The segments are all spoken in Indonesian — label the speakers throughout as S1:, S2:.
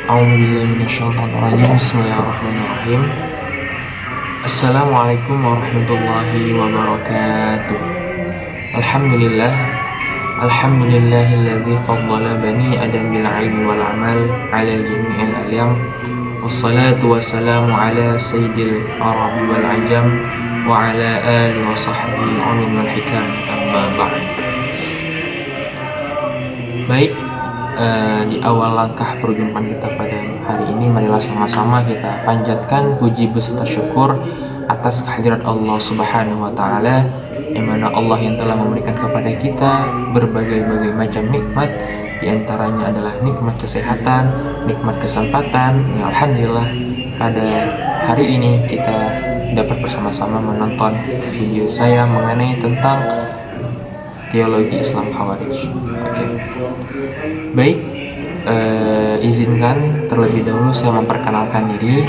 S1: A'udzubillahi Bismillahirrahmanirrahim. Assalamualaikum warahmatullahi wabarakatuh. Alhamdulillah. Alhamdulillahilladzi faddala bani adam bil ilmi wal amal ala jami'il alam. Wassalatu wassalamu ala sayyidil arabi wal ajam wa ala alihi wa sahbihi ulum wal hikam, amma ba'd. Baik, di awal langkah perjumpaan kita pada hari ini, marilah sama-sama kita panjatkan puji beserta syukur atas kehadirat Allah Subhanahu wa Ta'ala, yang mana Allah yang telah memberikan kepada kita berbagai-bagai macam nikmat. Di antaranya adalah nikmat kesehatan, nikmat kesempatan. Ya, alhamdulillah pada hari ini kita dapat bersama-sama menonton video saya mengenai tentang teologi Islam Khawarij. Oke. Baik, izinkan terlebih dahulu saya memperkenalkan diri.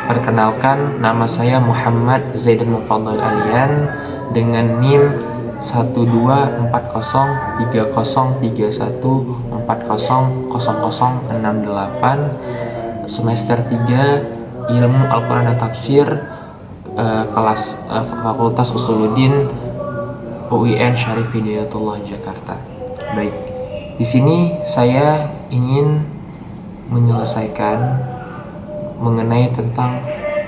S1: Perkenalkan, nama saya Muhammad Zaidan Mufaddal Alian dengan NIM 1240301400068, semester 3 Ilmu Al-Quran dan Tafsir, kelas Fakultas Usuluddin UIN Syarif Hidayatullah Jakarta. Baik, di sini saya ingin menyelesaikan mengenai tentang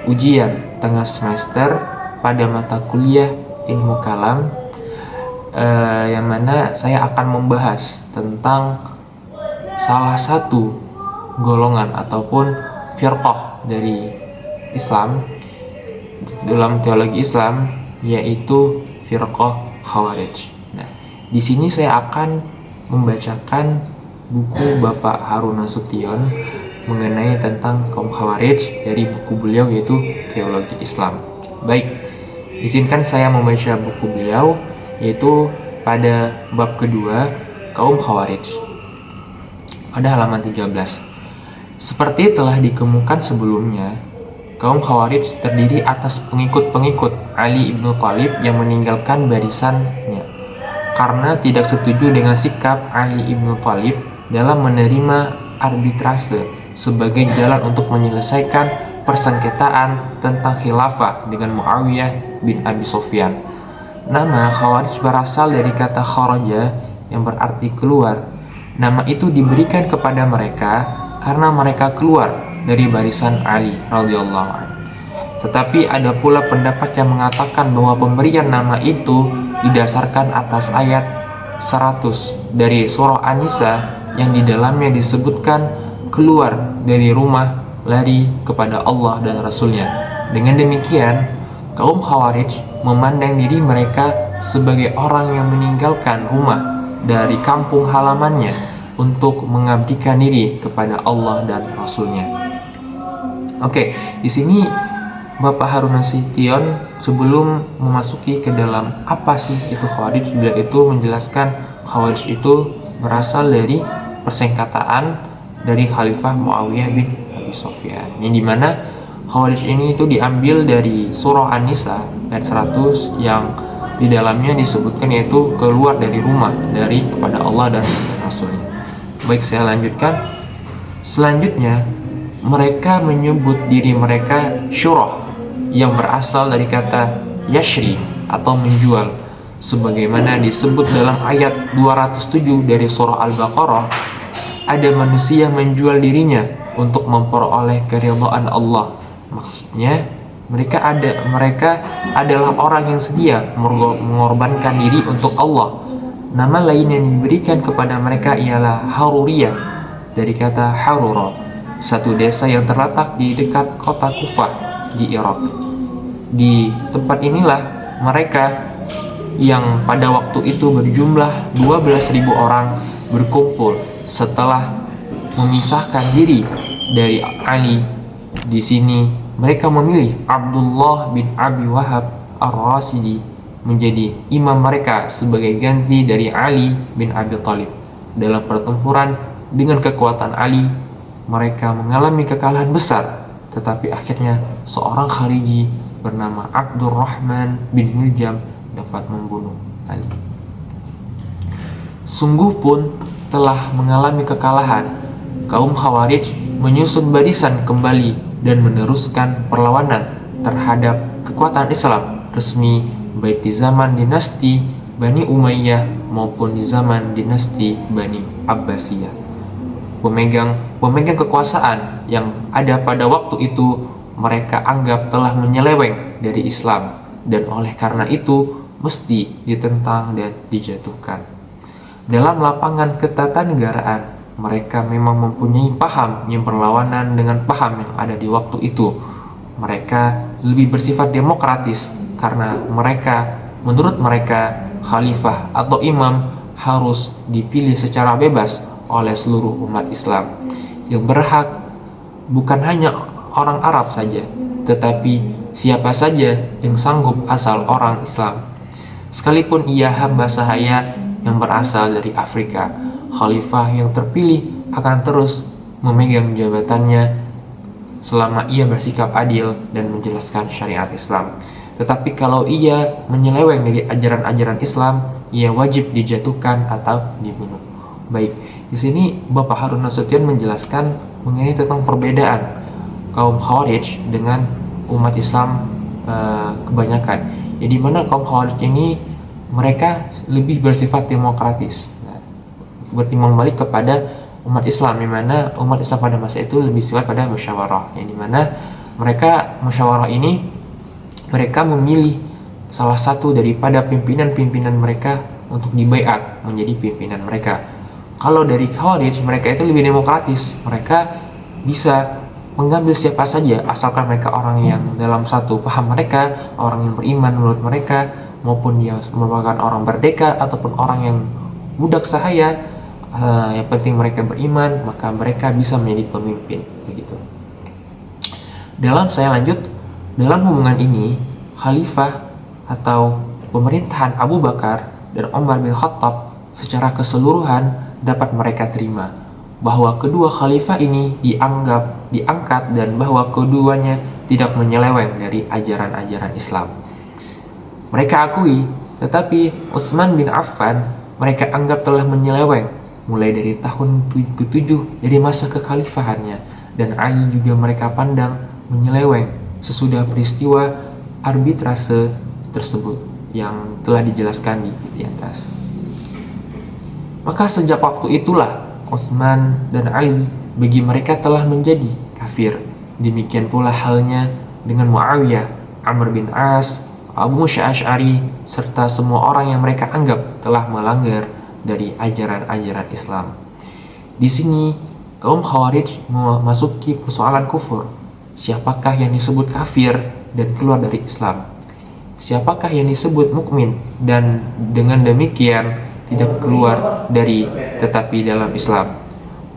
S1: ujian tengah semester pada mata kuliah Ilmu Kalam, yang mana saya akan membahas tentang salah satu golongan ataupun firqah dari Islam dalam teologi Islam, yaitu firqah Khawarij. Nah, di sini saya akan membacakan buku Bapak Harun Nasution mengenai tentang kaum Khawarij dari buku beliau, yaitu Teologi Islam. Baik, izinkan saya membaca buku beliau, yaitu pada bab kedua, kaum Khawarij, pada halaman 13. Seperti telah dikemukakan sebelumnya, kaum Khawarij terdiri atas pengikut-pengikut Ali ibn Thalib yang meninggalkan barisannya karena tidak setuju dengan sikap Ali ibn Thalib dalam menerima arbitrase sebagai jalan untuk menyelesaikan persengketaan tentang khilafah dengan Muawiyah bin Abi Sufyan. Nama Khawarij berasal dari kata kharaja yang berarti keluar. Nama itu diberikan kepada mereka karena mereka keluar dari barisan Ali radhiyallahu anhu. Tetapi ada pula pendapat yang mengatakan bahwa pemberian nama itu didasarkan atas ayat 100 dari surah An-Nisa yang di dalamnya disebutkan keluar dari rumah, lari kepada Allah dan Rasulnya. Dengan demikian, kaum Khawarij memandang diri mereka sebagai orang yang meninggalkan rumah dari kampung halamannya untuk mengabdikan diri kepada Allah dan Rasulnya. Oke, di sini Bapak Harun Nasution sebelum memasuki ke dalam apa sih itu Khawarij, beliau itu menjelaskan Khawarij itu berasal dari persingkatan dari Khalifah Muawiyah bin Abi Sufyan, yang dimana Khawarij ini itu diambil dari surah An-Nisa ayat 100 yang di dalamnya disebutkan yaitu keluar dari rumah dari kepada Allah dan Rasulnya. Baik, saya lanjutkan. Selanjutnya, mereka menyebut diri mereka syurah yang berasal dari kata yashri atau menjual, sebagaimana disebut dalam ayat 207 dari surah Al-Baqarah. Ada manusia menjual dirinya untuk memperoleh keridhaan Allah. Maksudnya mereka adalah orang yang sedia mengorbankan diri untuk Allah. Nama lain yang diberikan kepada mereka ialah Haruriyah dari kata Harura, satu desa yang terletak di dekat kota Kufah di Irak. Di tempat inilah mereka yang pada waktu itu berjumlah 12.000 orang berkumpul setelah memisahkan diri dari Ali. Di sini mereka memilih Abdullah bin Abi Wahab Ar-Rasidi menjadi imam mereka sebagai ganti dari Ali bin Abi Thalib. Dalam pertempuran dengan kekuatan Ali, mereka mengalami kekalahan besar, tetapi akhirnya seorang Khariji bernama Abdurrahman bin Muljam dapat membunuh Ali. Sungguh pun telah mengalami kekalahan kaum Khawarij menyusun barisan kembali dan meneruskan perlawanan terhadap kekuatan Islam resmi baik di zaman dinasti Bani Umayyah maupun di zaman dinasti Bani Abbasiyah. Pemegang kekuasaan yang ada pada waktu itu mereka anggap telah menyeleweng dari Islam dan oleh karena itu mesti ditentang dan dijatuhkan. Dalam lapangan ketatanegaraan, mereka memang mempunyai paham yang berlawanan dengan paham yang ada di waktu itu. Mereka lebih bersifat demokratis karena menurut mereka khalifah atau imam harus dipilih secara bebas oleh seluruh umat Islam. Yang berhak bukan hanya orang Arab saja, tetapi siapa saja yang sanggup asal orang Islam. Sekalipun ia hamba sahaya yang berasal dari Afrika, khalifah yang terpilih akan terus memegang jabatannya selama ia bersikap adil dan menjelaskan syariat Islam. Tetapi kalau ia menyeleweng dari ajaran-ajaran Islam, ia wajib dijatuhkan atau dibunuh. Baik, di sini Bapak Harun Nasution menjelaskan mengenai tentang perbedaan kaum Khawarij dengan umat Islam kebanyakan. Jadi mana kaum Khawarij ini mereka lebih bersifat demokratis, bertimbang balik kepada umat Islam, di mana umat Islam pada masa itu lebih sifat pada musyawarah, yang dimana mereka musyawarah ini mereka memilih salah satu daripada pimpinan-pimpinan mereka untuk dibaiat menjadi pimpinan mereka. Kalau dari Khawarij mereka itu lebih demokratis, mereka bisa mengambil siapa saja asalkan mereka orang yang dalam satu paham mereka, orang yang beriman menurut mereka, maupun yang merupakan orang merdeka ataupun orang yang budak sahaya. Yang penting mereka beriman, maka mereka bisa menjadi pemimpin, begitu. Dalam hubungan ini, khalifah atau pemerintahan Abu Bakar dan Umar bin Khattab secara keseluruhan dapat mereka terima bahwa kedua khalifah ini diangkat dan bahwa keduanya tidak menyeleweng dari ajaran-ajaran Islam. Mereka akui, tetapi Utsman bin Affan mereka anggap telah menyeleweng mulai dari tahun ke-7 dari masa kekhalifahannya, dan Ali juga mereka pandang menyeleweng sesudah peristiwa arbitrase tersebut yang telah dijelaskan di atas. Maka sejak waktu itulah Utsman dan Ali bagi mereka telah menjadi kafir. Demikian pula halnya dengan Muawiyah, Amr bin As, Abu Musa Asy'ari serta semua orang yang mereka anggap telah melanggar dari ajaran-ajaran Islam. Di sini kaum Khawarij memasuki persoalan kufur. Siapakah yang disebut kafir dan keluar dari Islam? Siapakah yang disebut mukmin dan dengan demikian tidak keluar dari tetapi dalam Islam?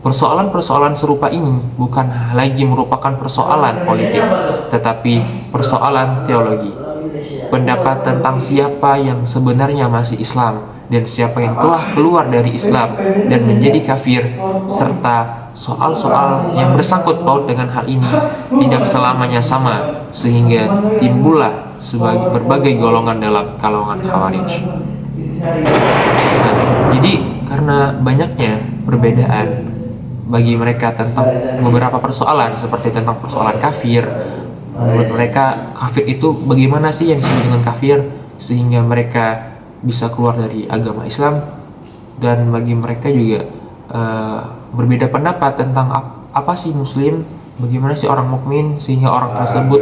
S1: Persoalan-persoalan serupa ini bukan lagi merupakan persoalan politik, tetapi persoalan teologi. Pendapat tentang siapa yang sebenarnya masih Islam dan siapa yang telah keluar dari Islam dan menjadi kafir, serta soal-soal yang bersangkut paut dengan hal ini tidak selamanya sama, sehingga timbullah berbagai golongan dalam kalangan Khawarij. Nah, jadi karena banyaknya perbedaan bagi mereka tentang beberapa persoalan, seperti tentang persoalan kafir, menurut mereka kafir itu bagaimana sih yang disebut dengan kafir sehingga mereka bisa keluar dari agama Islam, dan bagi mereka juga berbeda pendapat tentang apa sih muslim, bagaimana sih orang mukmin sehingga orang tersebut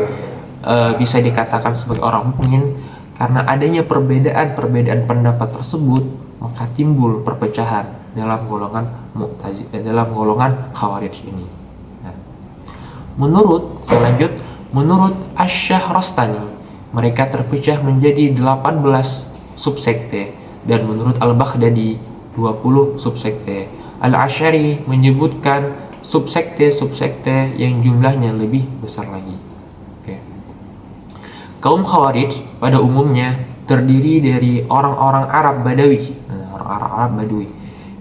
S1: bisa dikatakan sebagai orang mukmin. Karena adanya perbedaan pendapat tersebut, maka timbul perpecahan dalam golongan dalam golongan Khawarij ini. Nah, menurut Asy-Syahrastani, mereka terpecah menjadi 18 subsekte, dan menurut Al-Baghdadi 20 subsekte. Al-Asy'ari menyebutkan subsekte yang jumlahnya lebih besar lagi. Kaum Khawarij pada umumnya terdiri dari orang-orang Arab Badawi. Orang-orang Arab Badui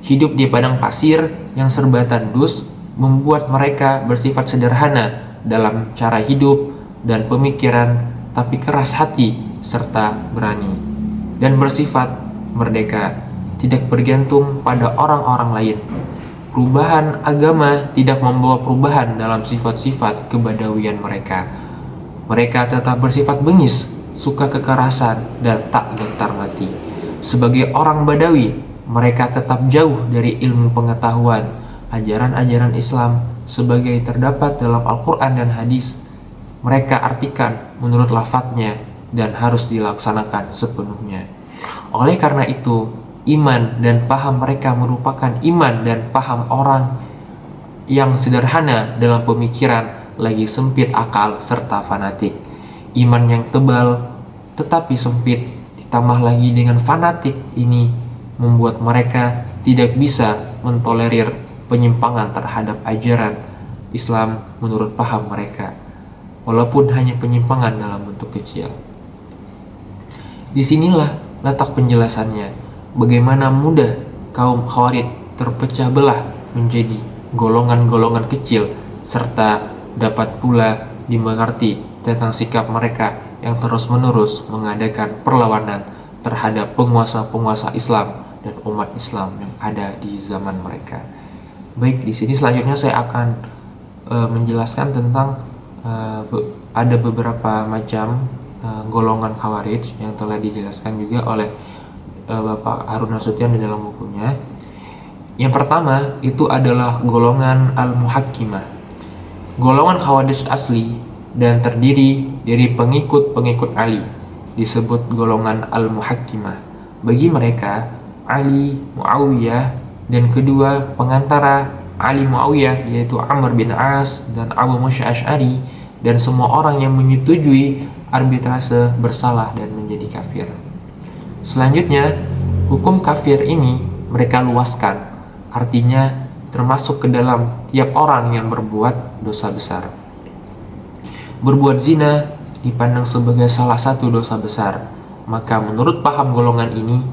S1: hidup di padang pasir yang serba tandus, membuat mereka bersifat sederhana dalam cara hidup dan pemikiran, tapi keras hati serta berani, dan bersifat merdeka, tidak bergantung pada orang-orang lain. Perubahan agama tidak membawa perubahan dalam sifat-sifat kebadawian mereka. Mereka tetap bersifat bengis, suka kekerasan, dan tak gentar mati. Sebagai orang Badawi, mereka tetap jauh dari ilmu pengetahuan, ajaran-ajaran Islam sebagai terdapat dalam Al-Quran dan hadis. Mereka artikan menurut lafadznya dan harus dilaksanakan sepenuhnya. Oleh karena itu, iman dan paham mereka merupakan iman dan paham orang yang sederhana dalam pemikiran, lagi sempit akal serta fanatik. Iman yang tebal tetapi sempit ditambah lagi dengan fanatik ini membuat mereka tidak bisa mentolerir penyimpangan terhadap ajaran Islam menurut paham mereka, walaupun hanya penyimpangan dalam bentuk kecil. Disinilah letak penjelasannya, bagaimana mudah kaum Khawarij terpecah belah menjadi golongan-golongan kecil, serta dapat pula dimengerti tentang sikap mereka yang terus-menerus mengadakan perlawanan terhadap penguasa-penguasa Islam dan umat Islam yang ada di zaman mereka. Baik, di sini selanjutnya saya akan menjelaskan tentang ada beberapa macam golongan Khawarij yang telah dijelaskan juga oleh Bapak Harun Nasution di dalam bukunya. Yang pertama itu adalah golongan Al-Muhakkimah. Golongan Khawarij asli dan terdiri dari pengikut-pengikut Ali disebut golongan Al-Muhakkimah. Bagi mereka, Ali, Muawiyah, dan kedua pengantara Ali Muawiyah yaitu Amr bin As dan Abu Musa Asy'ari dan semua orang yang menyetujui arbitrase bersalah dan menjadi kafir. Selanjutnya, hukum kafir ini mereka luaskan, artinya termasuk ke dalam tiap orang yang berbuat dosa besar. Berbuat zina dipandang sebagai salah satu dosa besar, maka menurut paham golongan ini,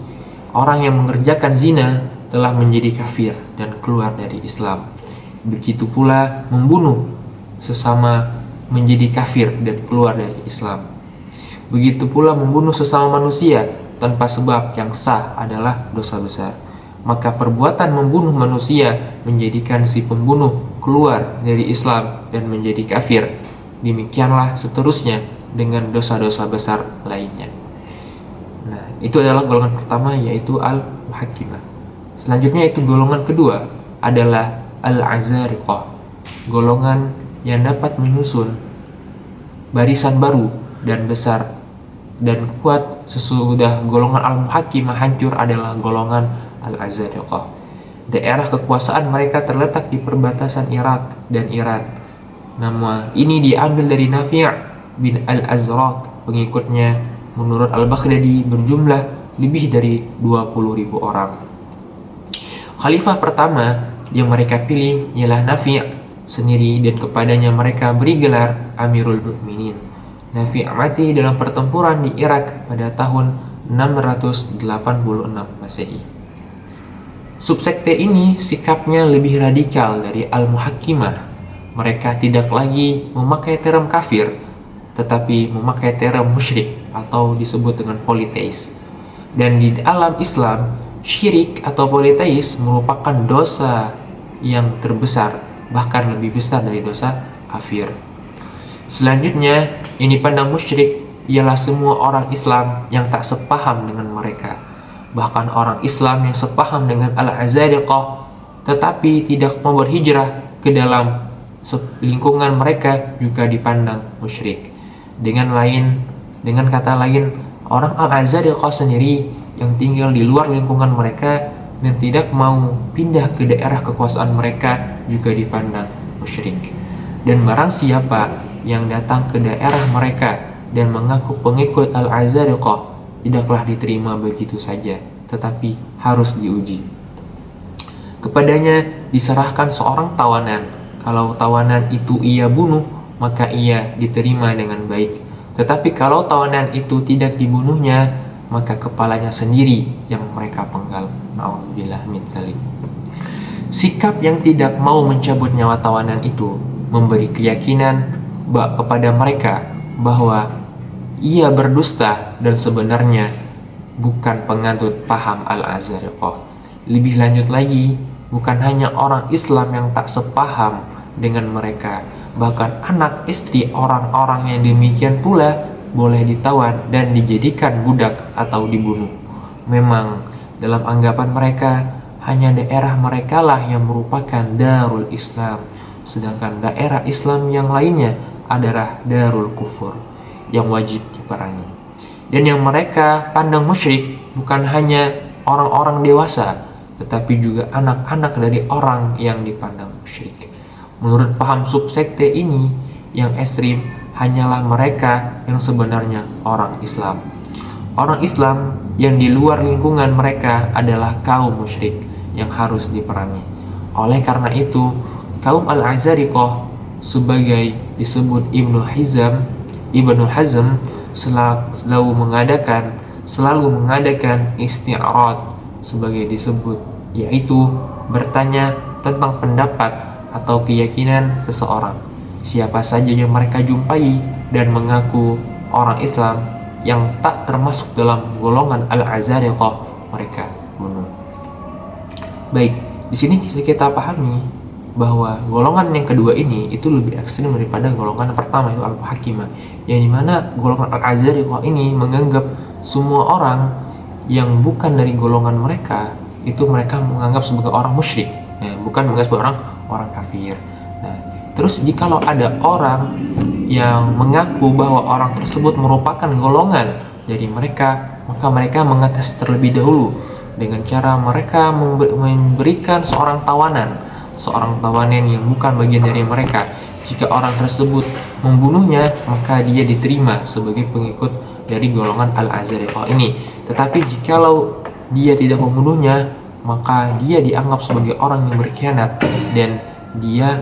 S1: orang yang mengerjakan zina telah menjadi kafir dan keluar dari Islam. Begitu pula membunuh sesama menjadi kafir dan keluar dari Islam. Begitu pula membunuh sesama manusia tanpa sebab yang sah adalah dosa besar. Maka perbuatan membunuh manusia menjadikan si pembunuh keluar dari Islam dan menjadi kafir. Demikianlah seterusnya dengan dosa-dosa besar lainnya. Nah, itu adalah golongan pertama, yaitu Al-Muhakkimah. Selanjutnya itu golongan kedua adalah Al-Azariqah. Golongan yang dapat menyusun barisan baru dan besar dan kuat sesudah golongan Al-Muhakkimah hancur adalah golongan Al-Azariqah. Daerah kekuasaan mereka terletak di perbatasan Irak dan Iran. Nama ini diambil dari Nafi' bin Al-Azraq. Pengikutnya menurut Al-Baghdadi berjumlah lebih dari 20.000 orang. Khalifah pertama yang mereka pilih ialah Nafi' sendiri dan kepadanya mereka beri gelar Amirul Mukminin. Nafi' mati dalam pertempuran di Irak pada tahun 686 Masehi. Subsekte ini sikapnya lebih radikal dari Al-Muhakkimah. Mereka tidak lagi memakai term kafir, tetapi memakai term musyrik atau disebut dengan politeis. Dan di alam Islam, syirik atau politeis merupakan dosa yang terbesar, bahkan lebih besar dari dosa kafir. Selanjutnya, yang dipandang musyrik ialah semua orang Islam yang tak sepaham dengan mereka. Bahkan orang Islam yang sepaham dengan Al-Azariqah tetapi tidak mau berhijrah ke dalam lingkungan mereka juga dipandang musyrik. Dengan kata lain, orang Al-Azariqah sendiri yang tinggal di luar lingkungan mereka dan tidak mau pindah ke daerah kekuasaan mereka juga dipandang musyrik. Dan barang siapa yang datang ke daerah mereka dan mengaku pengikut Al-Azariqah tidaklah diterima begitu saja, tetapi harus diuji. Kepadanya diserahkan seorang tawanan. Kalau tawanan itu ia bunuh, maka ia diterima dengan baik. Tetapi kalau tawanan itu tidak dibunuhnya, maka kepalanya sendiri yang mereka penggal. Na'udzubillah min dzalik. Sikap yang tidak mau mencabut nyawa tawanan itu memberi keyakinan kepada mereka bahwa ia berdusta dan sebenarnya bukan penganut paham Al-Azariqah. Lebih lanjut lagi, bukan hanya orang Islam yang tak sepaham dengan mereka, bahkan anak istri orang-orang yang demikian pula boleh ditawan dan dijadikan budak atau dibunuh. Memang dalam anggapan mereka hanya daerah merekalah yang merupakan Darul Islam, sedangkan daerah Islam yang lainnya adalah Darul Kufur yang wajib diperangi. Dan yang mereka pandang musyrik bukan hanya orang-orang dewasa, tetapi juga anak-anak dari orang yang dipandang musyrik. Menurut paham subsekte ini, yang ekstrim hanyalah mereka yang sebenarnya orang Islam. Orang Islam yang di luar lingkungan mereka adalah kaum musyrik yang harus diperangi. Oleh karena itu, kaum Al-Azariqah sebagai disebut Ibnu Hazm selalu mengadakan isti'rad sebagai disebut, yaitu bertanya tentang pendapat atau keyakinan seseorang. Siapa saja yang mereka jumpai dan mengaku orang Islam yang tak termasuk dalam golongan Al-Azariqah, mereka bunuh. Baik, di sini kita pahami bahwa golongan yang kedua ini itu lebih ekstrim daripada golongan pertama, yaitu Al-Muhakkimah, yang dimana golongan Al-Azariqah ini menganggap semua orang yang bukan dari golongan mereka itu mereka menganggap sebagai orang musyrik, bukan menganggap sebagai orang kafir. Nah, terus jikalau ada orang yang mengaku bahwa orang tersebut merupakan golongan dari mereka, maka mereka mengetes terlebih dahulu dengan cara mereka memberikan seorang tawanan yang bukan bagian dari mereka. Jika orang tersebut membunuhnya, maka dia diterima sebagai pengikut dari golongan Al-Azariqah ini. Tetapi jikalau dia tidak membunuhnya, maka dia dianggap sebagai orang yang berkhianat dan dia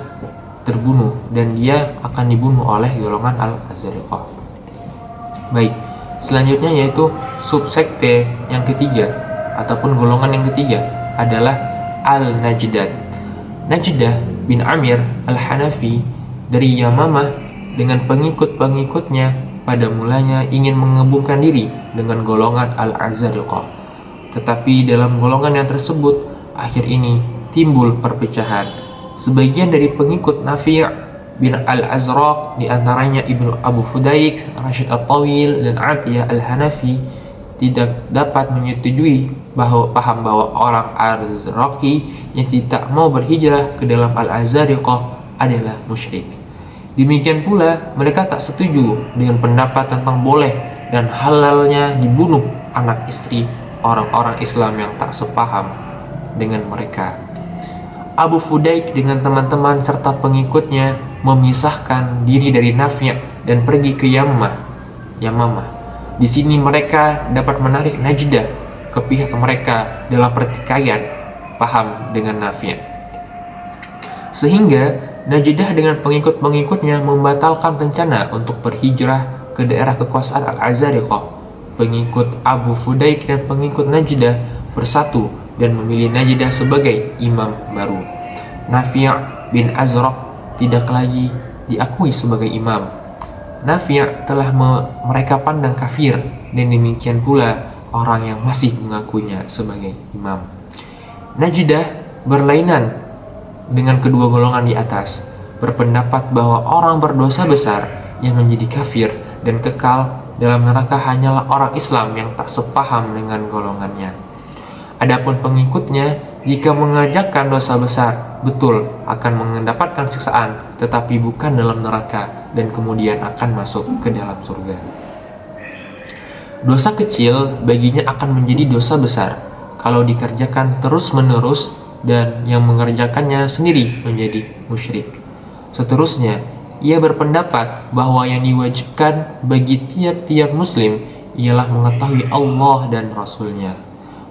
S1: terbunuh, dan dia akan dibunuh oleh golongan Al-Azariqah. Baik, selanjutnya yaitu subsekte yang ketiga ataupun golongan yang ketiga adalah Al-Najdah. Najdah bin Amir Al-Hanafi dari Yamamah dengan pengikut-pengikutnya pada mulanya ingin menggabungkan diri dengan golongan Al-Azariqah. Tetapi dalam golongan yang tersebut akhir ini timbul perpecahan. Sebagian dari pengikut Nafi' bin Al-Azraq, diantaranya Ibnu Abu Fudaik, Rashid At-Tawil, dan Atiyah Al-Hanafi, tidak dapat menyetujui paham bahwa orang Al-Azraqi yang tidak mau berhijrah ke dalam Al-Azariqah adalah musyrik. Demikian pula mereka tak setuju dengan pendapat tentang boleh dan halalnya dibunuh anak istri orang-orang Islam yang tak sepaham dengan mereka. Abu Fudaik dengan teman-teman serta pengikutnya memisahkan diri dari Nafi' dan pergi ke Yamamah. Di sini mereka dapat menarik Najdah ke pihak mereka dalam pertikaian paham dengan Nafi'. Sehingga Najdah dengan pengikut-pengikutnya membatalkan rencana untuk berhijrah ke daerah kekuasaan Al-Azariqah. Pengikut Abu Fudaik dan pengikut Najdah bersatu dan memilih Najdah sebagai imam baru. Nafi' bin Azraq tidak lagi diakui sebagai imam. Nafi' telah mereka pandang kafir, dan demikian pula orang yang masih mengakuinya sebagai imam. Najdah berlainan dengan kedua golongan di atas, berpendapat bahwa orang berdosa besar yang menjadi kafir dan kekal dalam neraka hanyalah orang Islam yang tak sepaham dengan golongannya. Adapun pengikutnya, jika mengerjakan dosa besar, betul akan mendapatkan siksaan, tetapi bukan dalam neraka, dan kemudian akan masuk ke dalam surga. Dosa kecil baginya akan menjadi dosa besar kalau dikerjakan terus-menerus, dan yang mengerjakannya sendiri menjadi musyrik. Seterusnya, ia berpendapat bahwa yang diwajibkan bagi tiap-tiap muslim ialah mengetahui Allah dan Rasul-Nya,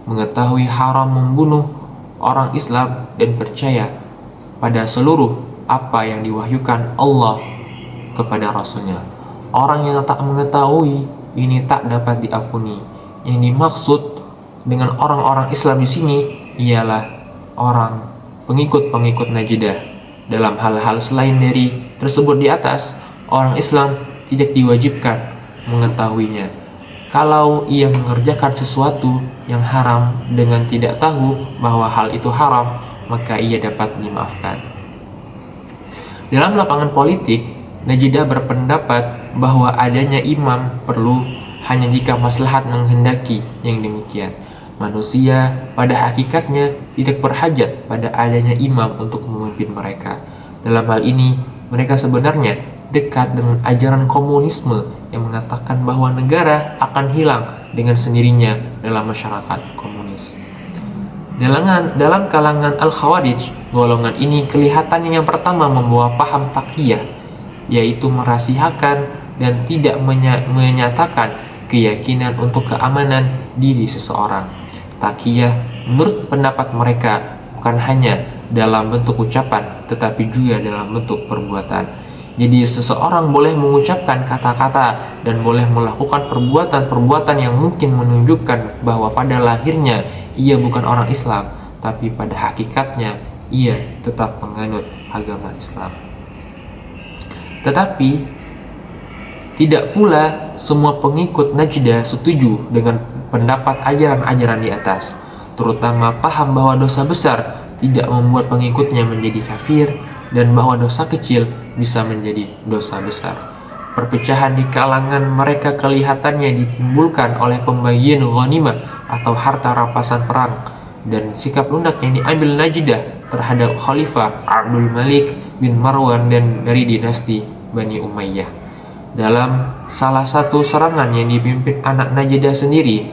S1: mengetahui haram membunuh orang Islam, dan percaya pada seluruh apa yang diwahyukan Allah kepada Rasul-Nya. Orang yang tak mengetahui ini tak dapat diampuni. Yang dimaksud dengan orang-orang Islam di sini ialah orang pengikut-pengikut Najdah. Dalam hal-hal selain dari tersebut di atas, orang Islam tidak diwajibkan mengetahuinya, Kalau ia mengerjakan sesuatu yang haram dengan tidak tahu bahwa hal itu haram, maka ia dapat dimaafkan. Dalam lapangan politik, Najidah berpendapat bahwa adanya imam perlu hanya jika maslahat menghendaki yang demikian. Manusia pada hakikatnya tidak berhajat pada adanya imam untuk memimpin mereka. Dalam hal ini, mereka sebenarnya dekat dengan ajaran komunisme yang mengatakan bahwa negara akan hilang dengan sendirinya dalam masyarakat komunis. Dalam kalangan Al-Khawarij, golongan ini kelihatannya yang pertama membawa paham taqiyah, yaitu merahasiakan dan tidak menyatakan keyakinan untuk keamanan diri seseorang. Taqiyah menurut pendapat mereka bukan hanya dalam bentuk ucapan, tetapi juga dalam bentuk perbuatan. Jadi seseorang boleh mengucapkan kata-kata dan boleh melakukan perbuatan-perbuatan yang mungkin menunjukkan bahwa pada lahirnya ia bukan orang Islam, tapi pada hakikatnya ia tetap menganut agama Islam. Tetapi tidak pula semua pengikut Najdah setuju dengan pendapat ajaran-ajaran di atas, terutama paham bahwa dosa besar tidak membuat pengikutnya menjadi kafir dan bahwa dosa kecil bisa menjadi dosa besar. Perpecahan di kalangan mereka kelihatannya ditimbulkan oleh pembagian ghanimah atau harta rampasan perang dan sikap lunak yang diambil Najdah terhadap Khalifah Abdul Malik bin Marwan dan dari dinasti Bani Umayyah. Dalam salah satu serangan yang dipimpin anak Najdah sendiri,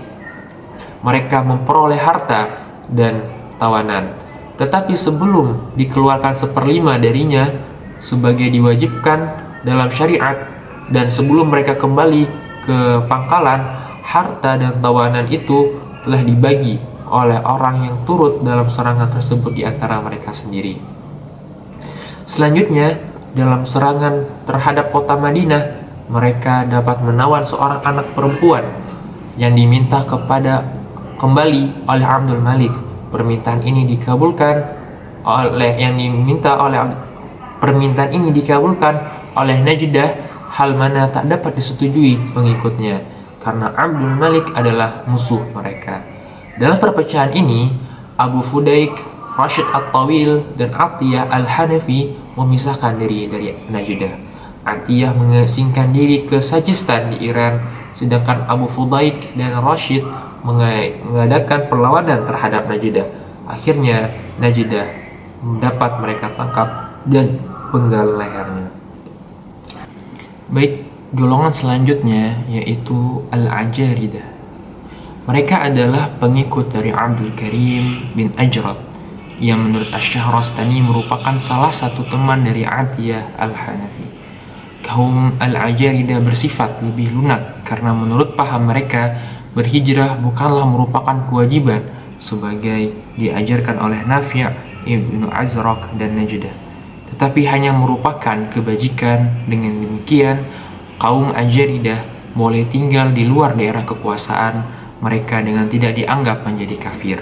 S1: mereka memperoleh harta dan tawanan. Tetapi sebelum dikeluarkan 1/5 darinya sebagai diwajibkan dalam syariat dan sebelum mereka kembali ke pangkalan, harta dan tawanan itu telah dibagi oleh orang yang turut dalam serangan tersebut di antara mereka sendiri. Selanjutnya, dalam serangan terhadap kota Madinah, mereka dapat menawan seorang anak perempuan yang diminta kembali oleh Abdul Malik. Permintaan ini dikabulkan oleh Najdah, hal mana tak dapat disetujui pengikutnya karena Abdul Malik adalah musuh mereka. Dalam perpecahan ini, Abu Fudaik, Rashid At-Tawil, dan Atiyah Al-Hanafi memisahkan diri dari Najdah. Atiyah mengasingkan diri ke Sajistan di Iran, sedangkan Abu Fudaik dan Rashid mengadakan perlawanan terhadap Najdah. Akhirnya Najdah dapat mereka tangkap dan penggal lehernya. Baik, golongan selanjutnya yaitu Al-Ajaridah. Mereka adalah pengikut dari Abdul Karim bin Ajrat yang menurut Asy-Syahrastani merupakan salah satu teman dari Atiyah Al-Hanafi. Kaum Al-Ajaridah bersifat lebih lunak karena menurut paham mereka berhijrah bukanlah merupakan kewajiban sebagai diajarkan oleh Nafi' Ibnu Azraq dan Najdah, tetapi hanya merupakan kebajikan. Dengan demikian, kaum Ajaridah boleh tinggal di luar daerah kekuasaan mereka dengan tidak dianggap menjadi kafir.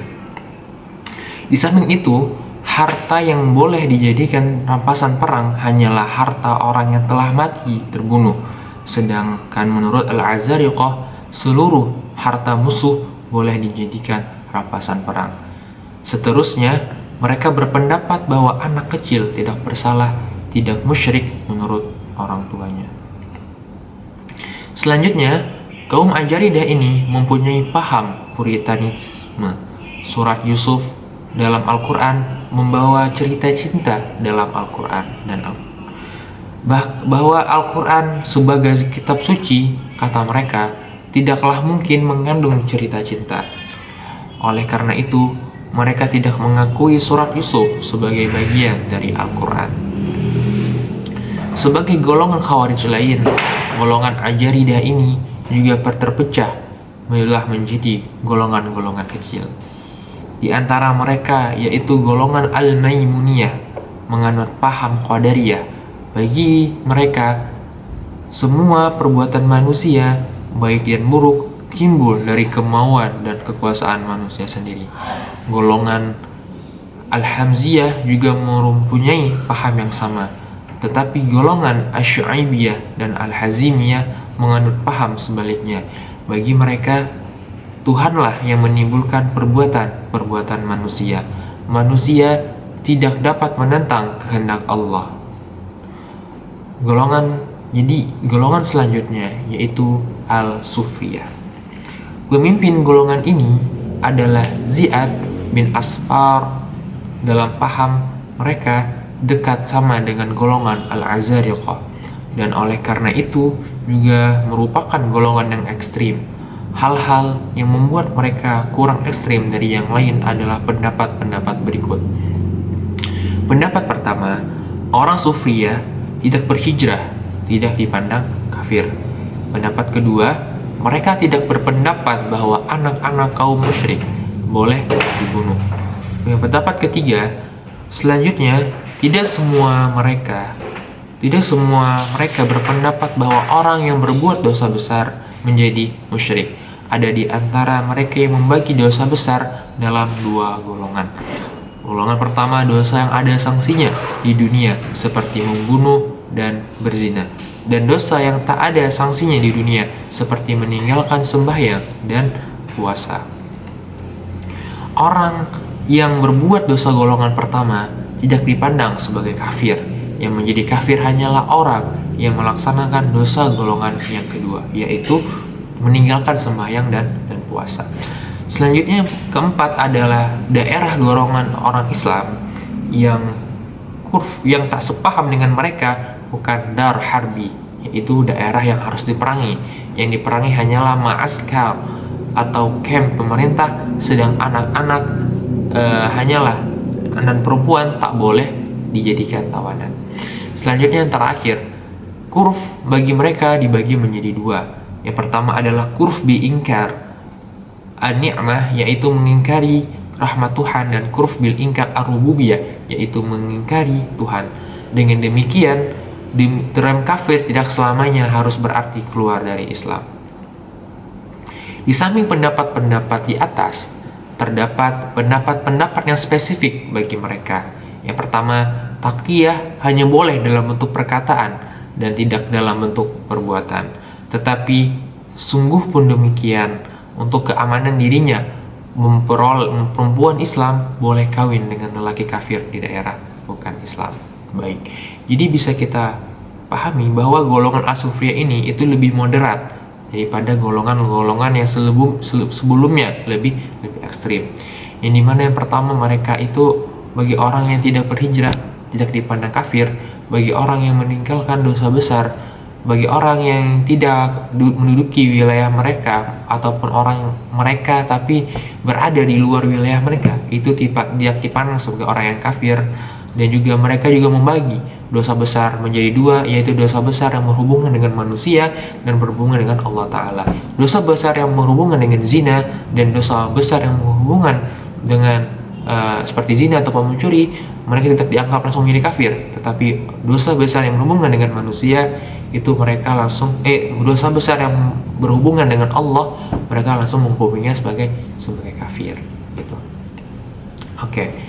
S1: Di samping itu, harta yang boleh dijadikan rampasan perang hanyalah harta orang yang telah mati terbunuh, sedangkan menurut Al-Azariqah seluruh harta musuh boleh dijadikan rampasan perang. Seterusnya, mereka berpendapat bahwa anak kecil tidak bersalah, tidak musyrik menurut orang tuanya. Selanjutnya, kaum Ajaridah ini mempunyai paham Puritanisme. Surat Yusuf dalam Al-Quran membawa cerita cinta dalam Al-Quran dan bahwa Al-Quran sebagai kitab suci, kata mereka, tidaklah mungkin mengandung cerita cinta. Oleh karena itu, mereka tidak mengakui surat Yusuf sebagai bagian dari Al-Quran. Sebagai golongan Khawarij lain, golongan Ajaridah ini juga terpecah menjadi golongan-golongan kecil. Di antara mereka yaitu golongan Al-Maimuniyah, menganut paham Qadariyah. Bagi mereka, semua perbuatan manusia, baik dan buruk, timbul dari kemauan dan kekuasaan manusia sendiri. Golongan Al-Hamziyah juga mempunyai paham yang sama, tetapi golongan Asy-Syu'aibiyah dan Al-Hazimiyah menganut paham sebaliknya. Bagi mereka, Tuhanlah yang menimbulkan perbuatan manusia. Manusia tidak dapat menentang kehendak Allah. Golongan selanjutnya yaitu Al-Sufiyah. Pemimpin golongan ini adalah Ziyad bin Asfar. Dalam paham mereka dekat sama dengan golongan Al-Azariqah, dan oleh karena itu juga merupakan golongan yang ekstrim. Hal-hal yang membuat mereka kurang ekstrim dari yang lain adalah pendapat-pendapat berikut. Pendapat pertama, orang Sufiyah tidak berhijrah, tidak dipandang kafir. Pendapat kedua, mereka tidak berpendapat bahwa anak-anak kaum musyrik boleh dibunuh. Yang pendapat ketiga, selanjutnya tidak semua mereka berpendapat bahwa orang yang berbuat dosa besar menjadi musyrik. Ada di antara mereka yang membagi dosa besar dalam dua golongan. Golongan pertama, dosa yang ada sanksinya di dunia seperti membunuh dan berzina, dan dosa yang tak ada sanksinya di dunia seperti meninggalkan sembahyang dan puasa. Orang yang berbuat dosa golongan pertama tidak dipandang sebagai kafir. Yang menjadi kafir hanyalah orang yang melaksanakan dosa golongan yang kedua, yaitu meninggalkan sembahyang dan puasa. Selanjutnya keempat adalah daerah golongan orang Islam yang tak sepaham dengan mereka, bukan dar harbi, yaitu daerah yang harus diperangi. Yang diperangi hanyalah ma'askar atau camp pemerintah, sedang anak-anak hanyalah dan perempuan tak boleh dijadikan tawanan. Selanjutnya yang terakhir, kurf bagi mereka dibagi menjadi dua. Yang pertama adalah kurf bi'ingkar an-ni'mah, yaitu mengingkari rahmat Tuhan, dan kurf bil ingkar ar-rububiyah, yaitu mengingkari Tuhan. Dengan demikian, term kafir tidak selamanya harus berarti keluar dari Islam. Di samping pendapat-pendapat di atas, terdapat pendapat-pendapat yang spesifik bagi mereka. Yang pertama, taqiyah hanya boleh dalam bentuk perkataan dan tidak dalam bentuk perbuatan. Tetapi sungguh pun demikian, untuk keamanan dirinya, perempuan Islam boleh kawin dengan lelaki kafir di daerah bukan Islam. Baik, jadi bisa kita pahami bahwa golongan As-Sufiyah ini itu lebih moderat daripada golongan-golongan yang sebelumnya lebih ekstrim. Yang dimana yang pertama, mereka itu bagi orang yang tidak berhijrah tidak dipandang kafir, bagi orang yang meninggalkan dosa besar, bagi orang yang tidak menduduki wilayah mereka ataupun orang mereka tapi berada di luar wilayah mereka, itu tidak dipandang sebagai orang yang kafir. Dan juga mereka juga membagi dosa besar menjadi dua, yaitu dosa besar yang berhubungan dengan manusia dan berhubungan dengan Allah Ta'ala. Dosa besar yang berhubungan dengan zina dan dosa besar yang berhubungan dengan seperti zina atau mencuri, mereka tidak dianggap langsung menjadi kafir. Tetapi dosa besar yang berhubungan dengan manusia, itu mereka langsung dosa besar yang berhubungan dengan Allah, mereka langsung menghukuminya sebagai kafir gitu. Oke.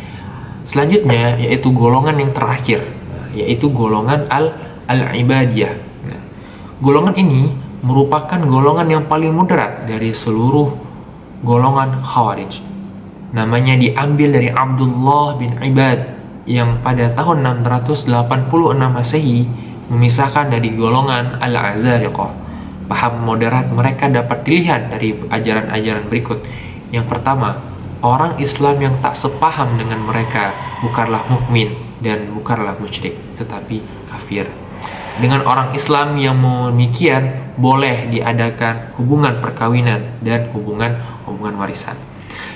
S1: Selanjutnya yaitu golongan yang terakhir, yaitu golongan al-ibadiyah. Nah, golongan ini merupakan golongan yang paling moderat dari seluruh golongan Khawarij. Namanya diambil dari Abdullah bin Ibad yang pada tahun 686 Masehi memisahkan dari golongan Al-Azariqah. Paham moderat mereka dapat dilihat dari ajaran-ajaran berikut. Yang pertama, orang Islam yang tak sepaham dengan mereka bukanlah mukmin dan bukanlah musyrik, tetapi kafir. Dengan orang Islam yang demikian boleh diadakan hubungan perkawinan dan hubungan warisan.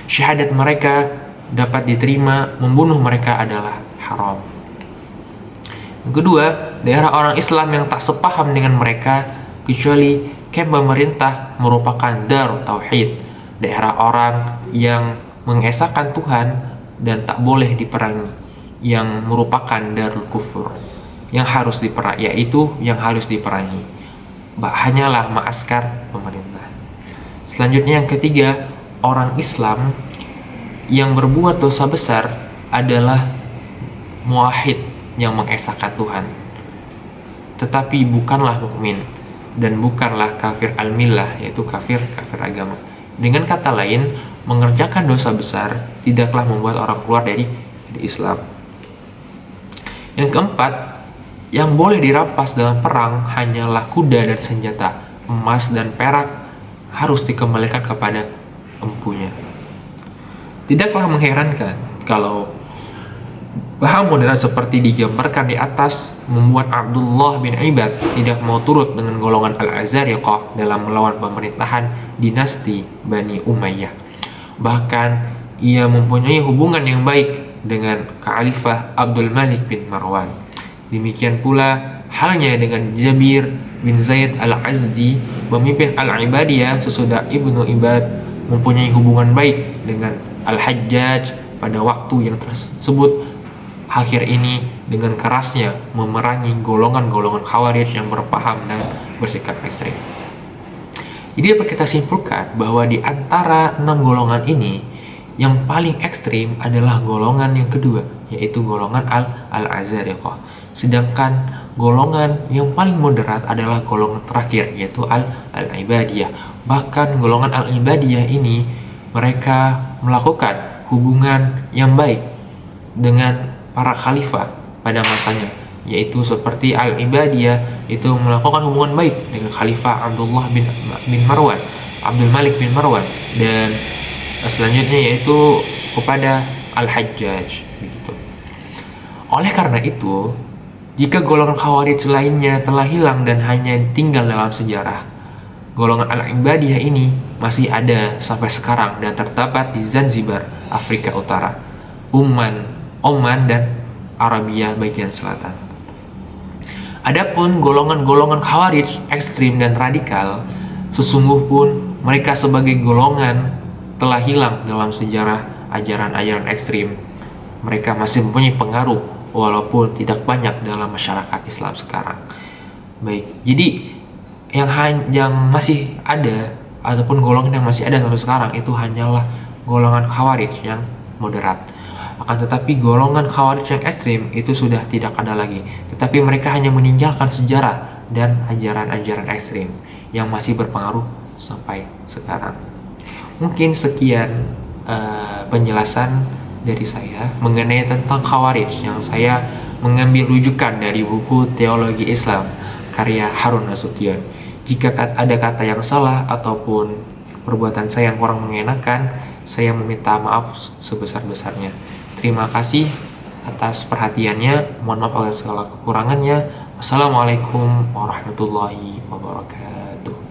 S1: Syahadat mereka dapat diterima, membunuh mereka adalah haram. Yang kedua, daerah orang Islam yang tak sepaham dengan mereka kecuali camp pemerintah merupakan dar tauhid, daerah orang yang mengesahkan Tuhan dan tak boleh diperangi, yang merupakan darul kufur, yang harus diperangi, hanyalah ma'askar pemerintah. Selanjutnya yang ketiga, orang Islam yang berbuat dosa besar adalah muwahhid, yang mengesahkan Tuhan, tetapi bukanlah mukmin. dan bukanlah kafir al-millah, yaitu kafir agama. Dengan kata lain, mengerjakan dosa besar tidaklah membuat orang keluar dari Islam. Yang keempat, yang boleh dirampas dalam perang hanyalah kuda dan senjata. Emas dan perak harus dikembalikan kepada empunya. Tidaklah mengherankan kalau paham moderat seperti digambarkan di atas membuat Abdullah bin Ibad tidak mau turut dengan golongan Al-Azariqah dalam melawan pemerintahan dinasti Bani Umayyah. Bahkan ia mempunyai hubungan yang baik dengan Khalifah Abdul Malik bin Marwan. Demikian pula halnya dengan Jabir bin Zaid al-Azdi, pemimpin Al-Ibadiyah sesudah Ibnu Ibad, mempunyai hubungan baik dengan Al-Hajjaj pada waktu yang tersebut. Akhir ini dengan kerasnya memerangi golongan-golongan Khawarij yang berpaham dan bersikap ekstrem. Jadi dapat kita simpulkan bahwa di antara 6 golongan ini, yang paling ekstrim adalah golongan yang kedua, yaitu golongan Al-Azariqah. Sedangkan golongan yang paling moderat adalah golongan terakhir, yaitu Al-Ibadiyah. Bahkan golongan Al-Ibadiyah ini mereka melakukan hubungan yang baik dengan para khalifah pada masanya, yaitu seperti Al-Ibadiyah itu melakukan hubungan baik dengan Khalifah Abdul Malik bin Marwan, dan selanjutnya yaitu kepada Al-Hajjaj begitu. Oleh karena itu, jika golongan Khawarij lainnya telah hilang dan hanya tinggal dalam sejarah, golongan Al-Ibadiyah ini masih ada sampai sekarang dan terdapat di Zanzibar, Afrika Utara, Oman dan Arabia bagian selatan. Adapun golongan-golongan Khawarij ekstrim dan radikal, sesungguh pun mereka sebagai golongan telah hilang dalam sejarah ajaran-ajaran ekstrim. Mereka masih mempunyai pengaruh walaupun tidak banyak dalam masyarakat Islam sekarang. Baik, jadi yang masih ada ataupun golongan yang masih ada sampai sekarang itu hanyalah golongan Khawarij yang moderat. Akan tetapi golongan Khawarij yang ekstrim itu sudah tidak ada lagi. Tetapi mereka hanya meninggalkan sejarah dan ajaran-ajaran ekstrim yang masih berpengaruh sampai sekarang. Mungkin sekian penjelasan dari saya mengenai tentang Khawarij yang saya mengambil rujukan dari buku Teologi Islam karya Harun Nasution. Jika ada kata yang salah ataupun perbuatan saya yang kurang mengenakan, saya meminta maaf sebesar-besarnya. Terima kasih atas perhatiannya. Mohon maaf atas segala kekurangannya. Wassalamualaikum warahmatullahi wabarakatuh.